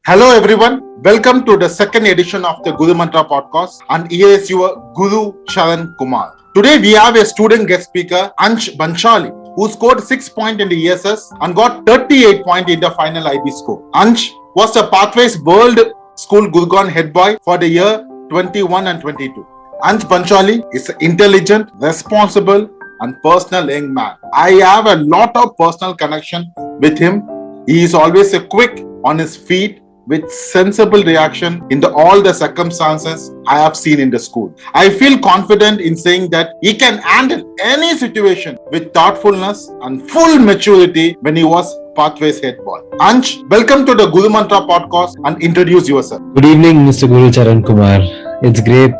Hello everyone, welcome to the second edition of the Gurumantra podcast, and here is your Guru Sharan Kumar. Today we have a student guest speaker, Ansh Bhansali, who scored 6 points in the ESS and got 38 points in the final IB score. Ansh was the Pathways World School Gurgaon head boy for the year 21 and 22. Ansh Bhansali is an intelligent, responsible and personal young man. I have a lot of personal connection with him. He is always a quick on his feet with sensible reaction in all the circumstances I have seen in the school. I feel confident in saying that he can handle any situation with thoughtfulness and full maturity when he was Pathways head boy. Ansh, welcome to the Gurumantra podcast and introduce yourself. Good evening, Mr. Guru Charan Kumar. It's great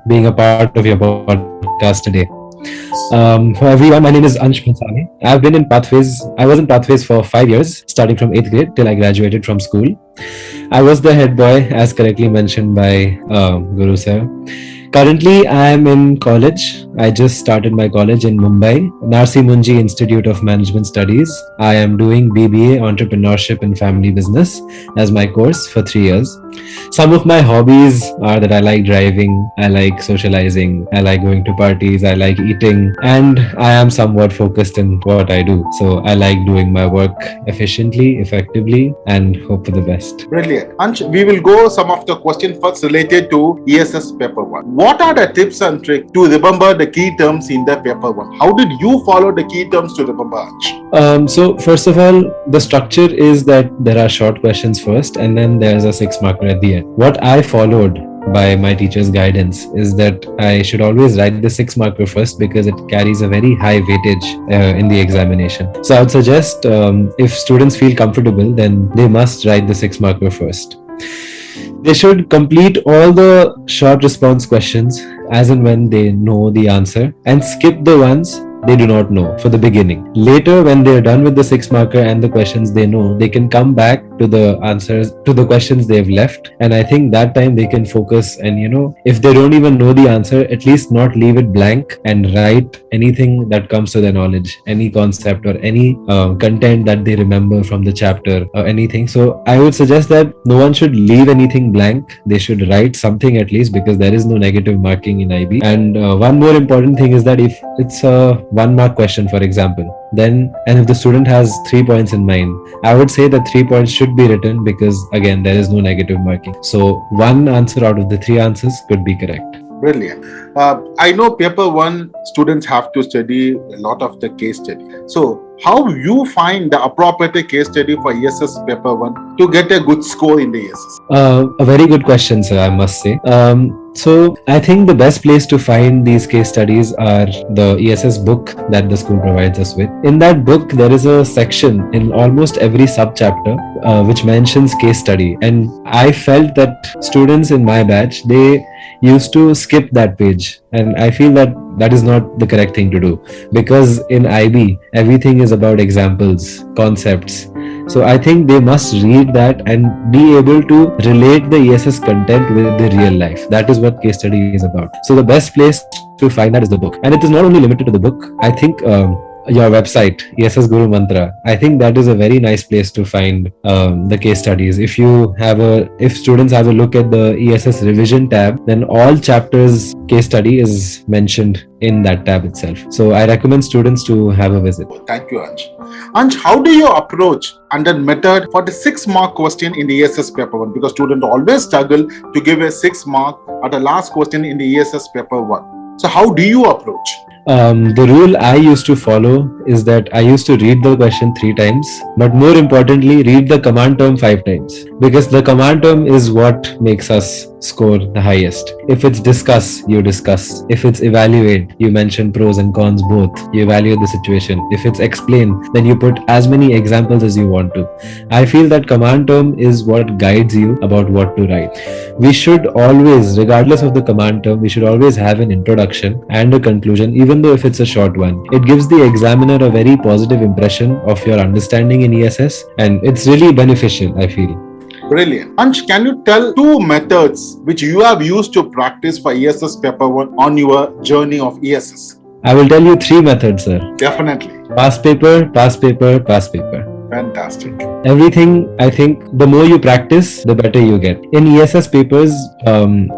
being a part of your podcast today. For everyone, my name is Ansh Bhansali. I've been in Pathways. I was in Pathways for 5 years, starting from 8th grade till I graduated from school. I was the head boy, as correctly mentioned by Guru sir. Currently, I am in college. I just started my college in Mumbai, Narsi Munji Institute of Management Studies. I am doing BBA Entrepreneurship and Family Business as my course for 3 years. Some of my hobbies are that I like driving, I like socializing, I like going to parties, I like eating, and I am somewhat focused in what I do. So I like doing my work efficiently, effectively, and hope for the best. Brilliant. Ansh, we will go some of the questions first related to ESS paper 1. What are the tips and tricks to remember the key terms in the paper 1? How did you follow the key terms to remember, Ansh? So first of all, the structure is that there are short questions first and then there's a 6 marker at the end. What I followed by my teacher's guidance is that I should always write the 6 marker first because it carries a very high weightage in the examination. So I would suggest if students feel comfortable, then they must write the 6 marker first. They should complete all the short response questions as and when they know the answer and skip the ones they do not know for the beginning. Later, when they're done with the 6 marker and the questions they know, they can come back to the answers to the questions they've left. And I think that time they can focus and, if they don't even know the answer, at least not leave it blank and write anything that comes to their knowledge, any concept or any content that they remember from the chapter or anything. So I would suggest that no one should leave anything blank. They should write something at least because there is no negative marking in IB. And one more important thing is that if it's a 1 mark question, for example, and if the student has 3 points in mind, I would say that 3 points should be written because again, there is no negative marking. So 1 answer out of the 3 answers could be correct. Brilliant. I know paper 1 students have to study a lot of the case study. So how you find the appropriate case study for ESS paper 1 to get a good score in the ESS? A very good question, sir, I must say. So I think the best place to find these case studies are the ESS book that the school provides us with. In that book, there is a section in almost every subchapter which mentions case study. And I felt that students in my batch, they used to skip that page. And I feel that that is not the correct thing to do because in IB, everything is about examples, concepts. So I think they must read that and be able to relate the ESS content with the real life. That is what case study is about. So the best place to find that is the book. And it is not only limited to the book. I think your website, ESS Gurumantra, I think that is a very nice place to find the case studies. If students have a look at the ESS revision tab, then all chapters case study is mentioned in that tab itself. So I recommend students to have a visit. Thank you, Ansh. Ansh, how do you approach and then method for the 6 mark question in the ESS paper 1? Because students always struggle to give a 6 mark at the last question in the ESS paper 1. So how do you approach? The rule I used to follow is that I used to read the question 3 times, but more importantly, read the command term 5 times because the command term is what makes us score the highest. If it's discuss, you discuss. If it's evaluate, you mention pros and cons both. You evaluate the situation. If it's explain, then you put as many examples as you want to. I feel that command term is what guides you about what to write. We should always, regardless of the command term, we should always have an introduction and a conclusion, even though if it's a short one. It gives the examiner a very positive impression of your understanding in ESS and it's really beneficial, I feel. Brilliant. Ansh, can you tell 2 methods which you have used to practice for ESS paper 1 on your journey of ESS? I will tell you 3 methods, sir. Definitely. Past paper, past paper, past paper. Fantastic. Everything, I think, the more you practice, the better you get. In ESS papers,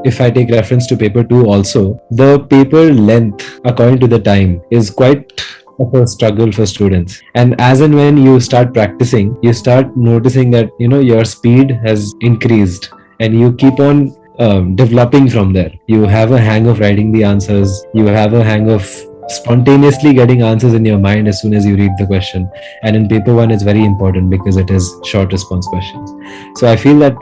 if I take reference to paper 2 also, the paper length, according to the time, is quite of a struggle for students. And as and when you start practicing, you start noticing that, your speed has increased and you keep on developing from there. You have a hang of writing the answers, you have a hang of spontaneously getting answers in your mind as soon as you read the question. And in paper 1 it's very important because it is short response questions. So I feel that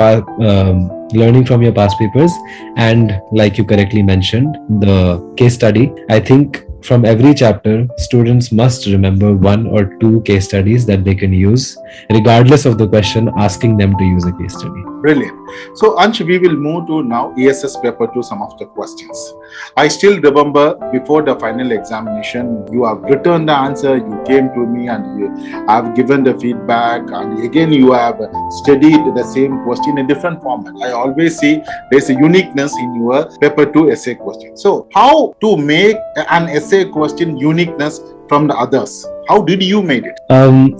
learning from your past papers, and like you correctly mentioned, the case study, I think from every chapter students must remember 1 or 2 case studies that they can use regardless of the question asking them to use a case study. Brilliant. So, Ansh, we will move to now ESS paper to some of the questions. I still remember before the final examination, you have written the answer, you came to me and you have given the feedback, and again you have studied the same question in different format. I always see there's a uniqueness in your paper 2 essay question. So, how to make an essay question uniqueness from the others? How did you make it?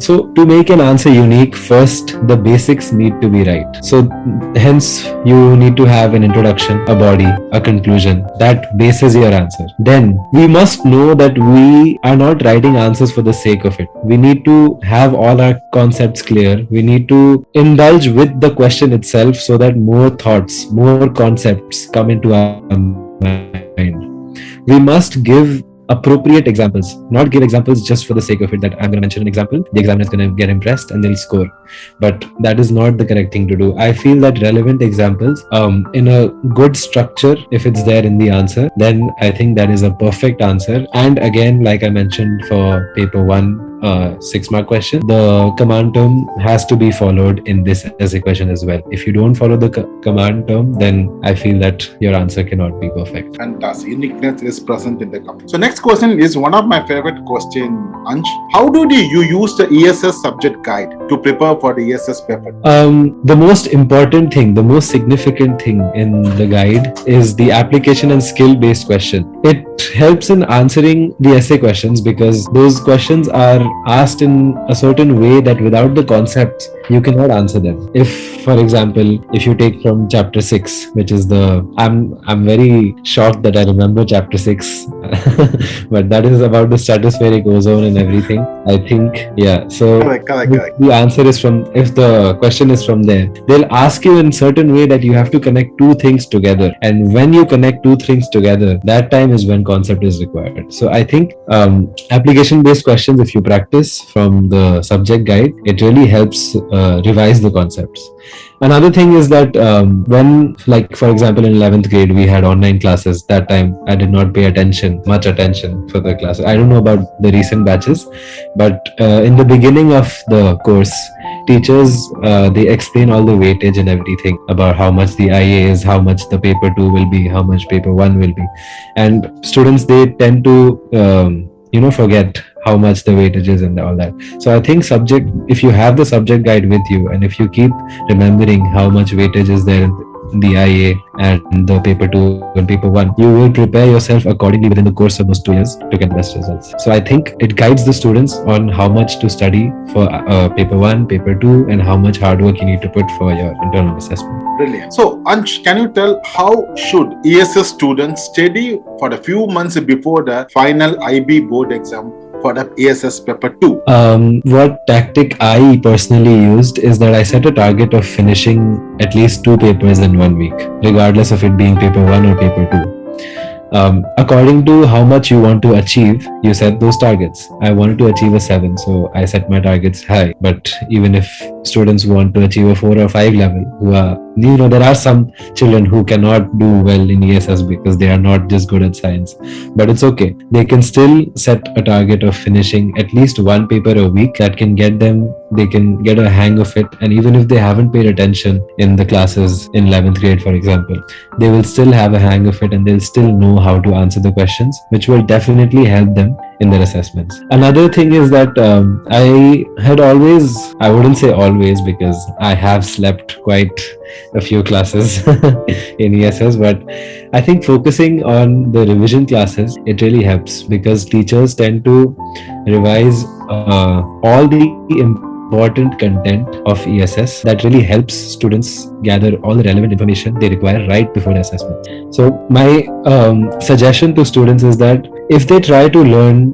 So to make an answer unique, first the basics need to be right. So hence you need to have an introduction, a body, a conclusion that bases your answer. Then we must know that we are not writing answers for the sake of it. We need to have all our concepts clear. We need to indulge with the question itself so that more thoughts, more concepts come into our mind. We must give appropriate examples, not give examples just for the sake of it, that I'm going to mention an example, the examiner is going to get impressed and they'll score. But that is not the correct thing to do. I feel that relevant examples in a good structure, if it's there in the answer, then I think that is a perfect answer. And again, like I mentioned for paper 1, 6-mark question, the command term has to be followed in this essay question as well. If you don't follow the command term, then I feel that your answer cannot be perfect. Fantastic. Uniqueness is present in the command. So next question is one of my favorite question, Ansh. How do you use the ESS subject guide to prepare for the ESS paper? The most important thing, the most significant thing in the guide is the application and skill-based question. It helps in answering the essay questions because those questions are asked in a certain way that without the concepts you cannot answer them. If, for example, if you take from chapter 6, which is I'm very shocked that I remember chapter 6 but that is about the stratospheric ozone and everything, I think. Yeah, so correct. The answer is from, if the question is from there, they'll ask you in certain way that you have to connect 2 things together, and when you connect 2 things together, that time is when concept is required. So I think application based questions, if you practice from the subject guide, it really helps revise the concepts. Another thing is that when, like for example in 11th grade we had online classes, that time I did not pay much attention for the classes. I don't know about the recent batches, but in the beginning of the course, teachers they explain all the weightage and everything about how much the IA is, how much the paper 2 will be, how much paper 1 will be, and students, they tend to forget how much the weightage is and all that. So I think if you have the subject guide with you, and if you keep remembering how much weightage is there in the IA and the paper 2 and paper 1, you will prepare yourself accordingly within the course of those 2 years to get the best results. So I think it guides the students on how much to study for paper 1, paper 2, and how much hard work you need to put for your internal assessment. Brilliant. So, Ansh, can you tell how should ESS students study for a few months before the final IB board exam for the ESS paper 2? What tactic I personally used is that I set a target of finishing at least 2 papers in 1 week, regardless of it being paper 1 or paper 2. According to how much you want to achieve, you set those targets. I wanted to achieve a 7, so I set my targets high. But even if students want to achieve a 4 or 5 level, there are some children who cannot do well in ESS because they are not just good at science. But it's okay. They can still set a target of finishing at least 1 paper a week that can get them, they can get a hang of it. And even if they haven't paid attention in the classes in 11th grade, for example, they will still have a hang of it and they'll still know how to answer the questions, which will definitely help them in their assessments. Another thing is that I wouldn't say always, because I have slept quite a few classes in ESS, but I think focusing on the revision classes, it really helps because teachers tend to revise all the important content of ESS that really helps students gather all the relevant information they require right before the assessment. So my suggestion to students is that if they try to learn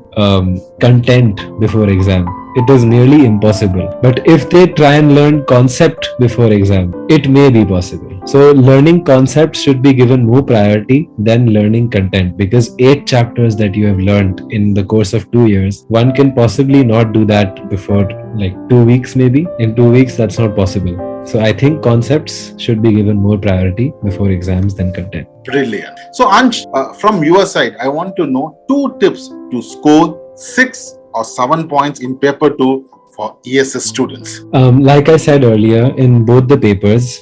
content before exam, it is nearly impossible. But if they try and learn concept before exam, it may be possible. So learning concepts should be given more priority than learning content, because 8 chapters that you have learned in the course of 2 years, one can possibly not do that before like 2 weeks maybe. In 2 weeks, that's not possible. So I think concepts should be given more priority before exams than content. Brilliant. So Ansh, from your side, I want to know 2 tips to score 6 or 7 points in paper 2 for ESS students. Like I said earlier, in both the papers,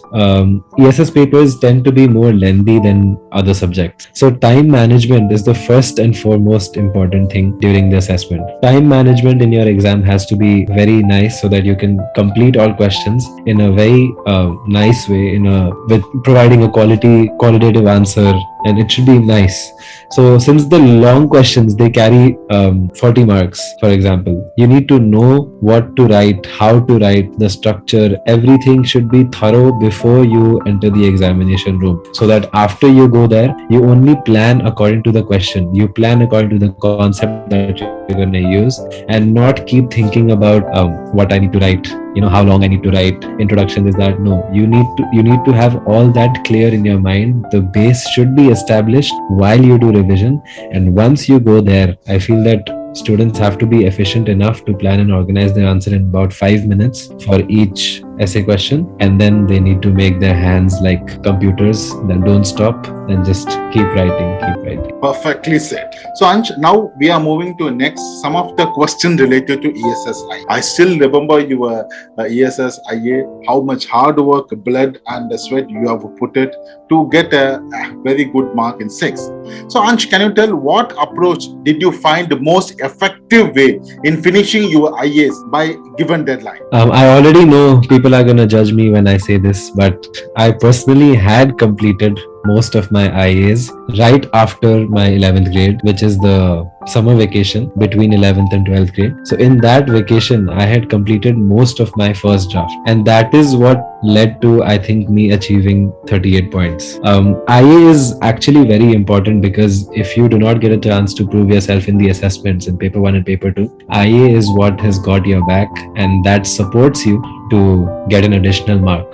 ESS papers tend to be more lengthy than other subjects. So time management is the first and foremost important thing during the assessment. Time management in your exam has to be very nice so that you can complete all questions in a very nice way, with providing a qualitative answer, and it should be nice. So since the long questions, they carry 40 marks, for example, you need to know what to write, how to write, the structure, everything should be thorough before you enter the examination room, so that after you go there, you only plan according to the question, you plan according to the concept that you're going to use, and not keep thinking about what I need to write, how long I need to write, introduction is that. No, you need to have all that clear in your mind. The base should be established while you do revision, and once you go there, I feel that students have to be efficient enough to plan and organize their answer in about 5 minutes for each essay question, and then they need to make their hands like computers, then don't stop, and just keep writing. Perfectly said. So Ansh, now we are moving to next some of the questions related to ESS IA. I still remember your ESS IA, how much hard work, blood and sweat you have put it to get a very good mark in 6. So Ansh, can you tell what approach did you find the most effective way in finishing your IAs by given deadline? I already know people are going to judge me when I say this, but I personally had completed most of my IAs right after my 11th grade, which is the summer vacation between 11th and 12th grade. So in that vacation, I had completed most of my first draft, and that is what led to, I think, me achieving 38 points. IA is actually very important, because if you do not get a chance to prove yourself in the assessments in paper 1 and paper 2, IA is what has got your back, and that supports you to get an additional mark.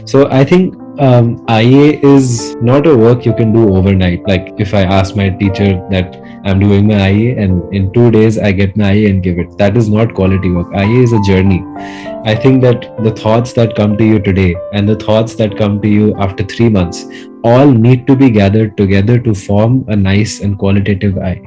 So I think IA is not a work you can do overnight. Like if I ask my teacher that I'm doing my IA and in 2 days I get my IA and give it, that is not quality work. IA is a journey. I think that the thoughts that come to you today and the thoughts that come to you after 3 months all need to be gathered together to form a nice and qualitative IA.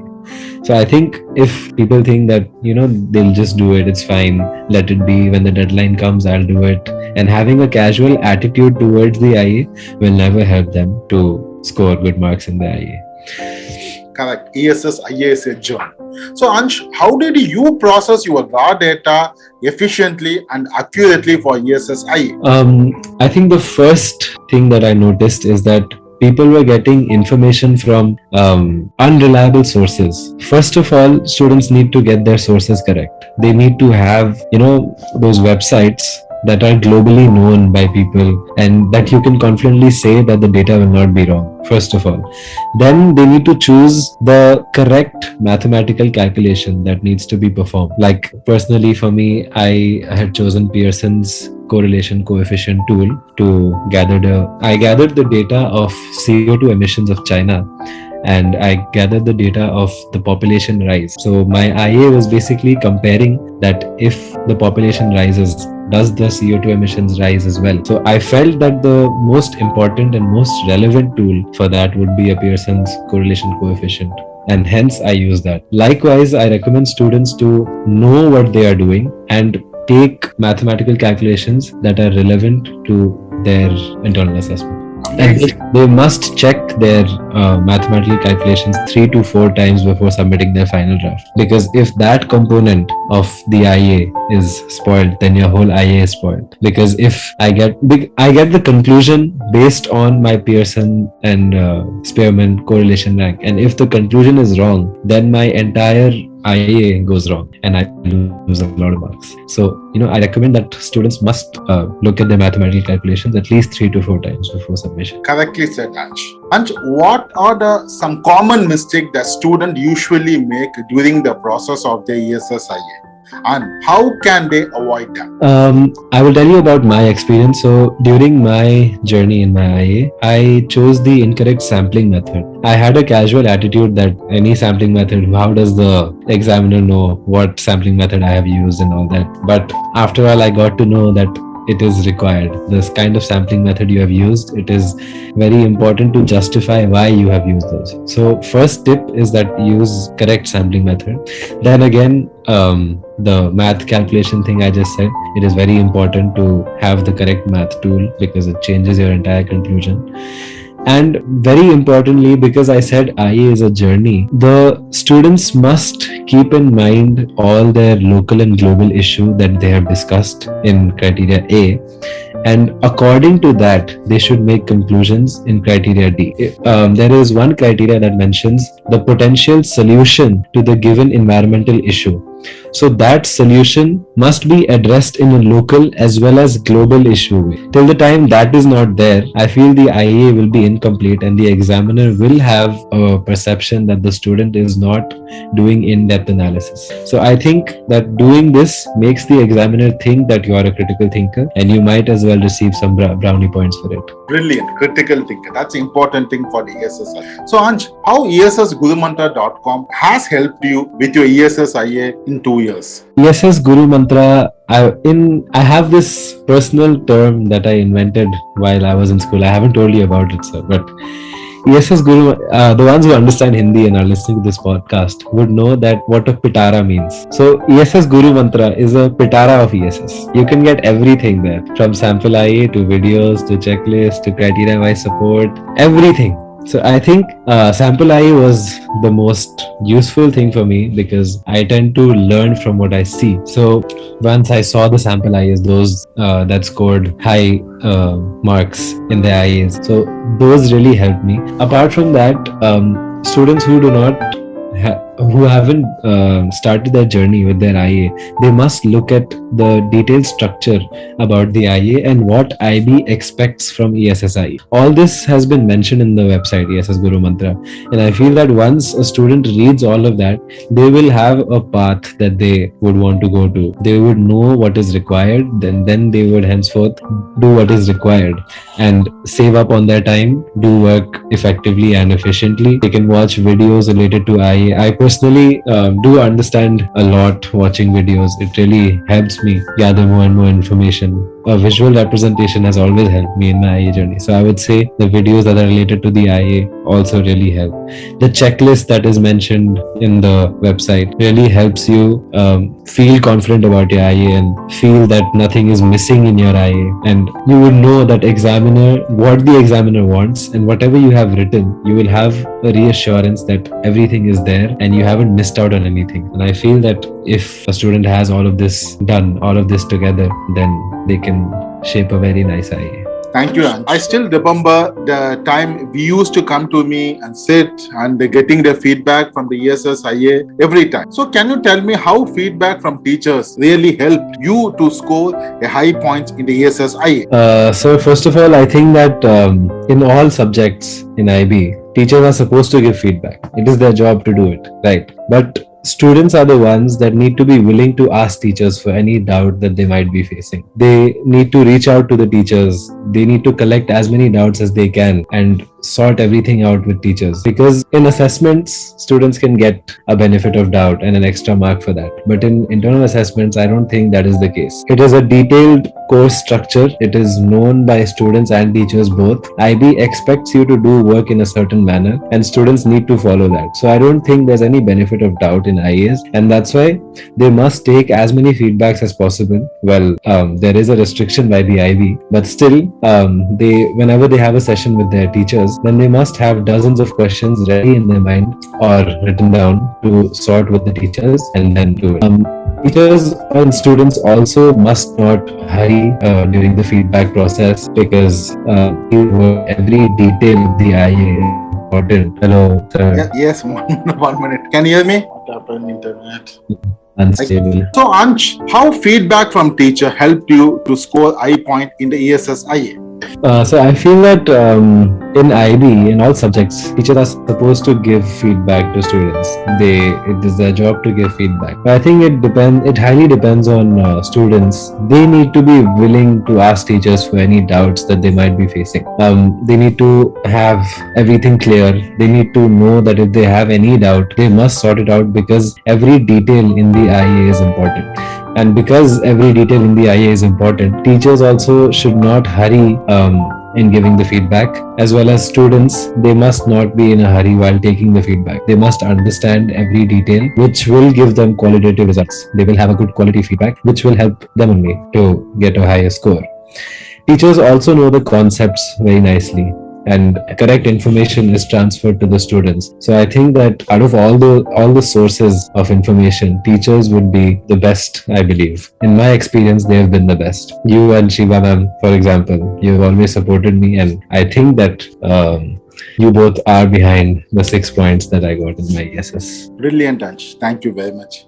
So I think if people think that, they'll just do it, it's fine, let it be, when the deadline comes, I'll do it, and having a casual attitude towards the IA will never help them to score good marks in the IA. Correct. ESS IA is a journey. So Ansh, how did you process your raw data efficiently and accurately for ESS IA? I think the first thing that I noticed is that people were getting information from unreliable sources. First of all, students need to get their sources correct. They need to have, those websites that are globally known by people and that you can confidently say that the data will not be wrong, first of all. Then they need to choose the correct mathematical calculation that needs to be performed. Like personally for me, I had chosen Pearson's correlation coefficient tool to I gathered the data of CO2 emissions of China, and I gathered the data of the population rise. So my IA was basically comparing that if the population rises, does the CO2 emissions rise as well? So I felt that the most important and most relevant tool for that would be a Pearson's correlation coefficient, and hence I use that. Likewise, I recommend students to know what they are doing and take mathematical calculations that are relevant to their internal assessment. And they must check their mathematical calculations 3 to 4 times before submitting their final draft. Because if that component of the IA is spoiled, then your whole IA is spoiled. Because if I get the conclusion based on my Pearson and Spearman correlation rank, and if the conclusion is wrong, then my entire IA goes wrong and I lose a lot of marks. So, I recommend that students must look at their mathematical calculations at least 3 to 4 times before submission. Correctly said, Ansh. Ansh, what are some common mistakes that students usually make during the process of the ESSIA? And how can they avoid them? I will tell you about my experience. So during my journey in my IA, I chose the incorrect sampling method. I had a casual attitude that any sampling method, how does the examiner know what sampling method I have used and all that? But after all, I got to know that it is required. This kind of sampling method you have used, it is very important to justify why you have used those. So first tip is that use correct sampling method. Then again, the math calculation thing I just said, it is very important to have the correct math tool because it changes your entire conclusion. And very importantly, because I said IA is a journey, the students must keep in mind all their local and global issue that they have discussed in criteria A. And according to that, they should make conclusions in criteria D. There is one criteria that mentions the potential solution to the given environmental issue. So that solution must be addressed in a local as well as global issue way. Till the time that is not there, I feel the IA will be incomplete and the examiner will have a perception that the student is not doing in-depth analysis. So I think that doing this makes the examiner think that you are a critical thinker and you might as well receive some brownie points for it. Brilliant, critical thinker. That's an important thing for the ESSIA. So Ansh, how ESSGurumantra.com has helped you with your ESSIA in 2 years? ESS Gurumantra, I have this personal term that I invented while I was in school. I haven't told you about it, sir, but ESS Guru, the ones who understand Hindi and are listening to this podcast would know that what a pitara means. So ESS Guru Mantra is a pitara of ESS. You can get everything there, from sample IA to videos to checklist to criteria wise support, everything. So I think sample IA was the most useful thing for me because I tend to learn from what I see. So once I saw the sample IAs, those that scored high marks in the IAs, so those really helped me. Apart from that, students who do not who haven't started their journey with their IA, they must look at the detailed structure about the IA and what IB expects from ESSIE. All this has been mentioned in the website ESS Guru Mantra, and I feel that once a student reads all of that, they will have a path that they would want to go to. They would know what is required, then they would henceforth do what is required and save up on their time, do work effectively and efficiently. They can watch videos related to IA. I personally do understand a lot watching videos. It really helps me gather more and more information. A visual representation has always helped me in my IA journey. So I would say the videos that are related to the IA also really help. The checklist that is mentioned in the website really helps you feel confident about your IA and feel that nothing is missing in your IA. And you would know that what the examiner wants, and whatever you have written, you will have a reassurance that everything is there and you haven't missed out on anything. And I feel that if a student has all of this done, all of this together, then they can shape a very nice IA. Thank you, Ansh. I still remember the time we used to come to me and sit and getting the feedback from the ESSIA every time. So can you tell me how feedback from teachers really helped you to score a high points in the ESSIA? So first of all, I think that in all subjects in IB, teachers are supposed to give feedback. It is their job to do it, right? But students are the ones that need to be willing to ask teachers for any doubt that they might be facing. They need to reach out to the teachers. They need to collect as many doubts as they can and sort everything out with teachers. Because in assessments, students can get a benefit of doubt and an extra mark for that. But in internal assessments, I don't think that is the case. It is a detailed course structure. It is known by students and teachers both. IB expects you to do work in a certain manner and students need to follow that. So I don't think there's any benefit of doubt in IAs, and that's why they must take as many feedbacks as possible. Well, there is a restriction by the IB, but still, whenever they have a session with their teachers, then they must have dozens of questions ready in their mind or written down to sort with the teachers and then do it. Teachers and students also must not hurry during the feedback process because every detail of the IA is important. Hello, sir. Yes, 1 minute. Can you hear me? happened? Internet. Unstable. So, Ansh, how feedback from teacher helped you to score I point in the ESSIA? So I feel that in IB, in all subjects, teachers are supposed to give feedback to students. It is their job to give feedback. But I think it highly depends on students. They need to be willing to ask teachers for any doubts that they might be facing. They need to have everything clear. They need to know that if they have any doubt, they must sort it out, because every detail in the IA is important. And because every detail in the IA is important, teachers also should not hurry in giving the feedback, as well as students. They must not be in a hurry while taking the feedback. They must understand every detail, which will give them qualitative results. They will have a good quality feedback, which will help them only to get a higher score. Teachers also know the concepts very nicely, and correct information is transferred to the students. So I think that out of all the sources of information, teachers would be the best, I believe. In my experience, they have been the best. You and Shiva ma'am, for example, you have always supported me, and I think that you both are behind the 6 points that I got in my ESS. Brilliant, Ansh. Thank you very much.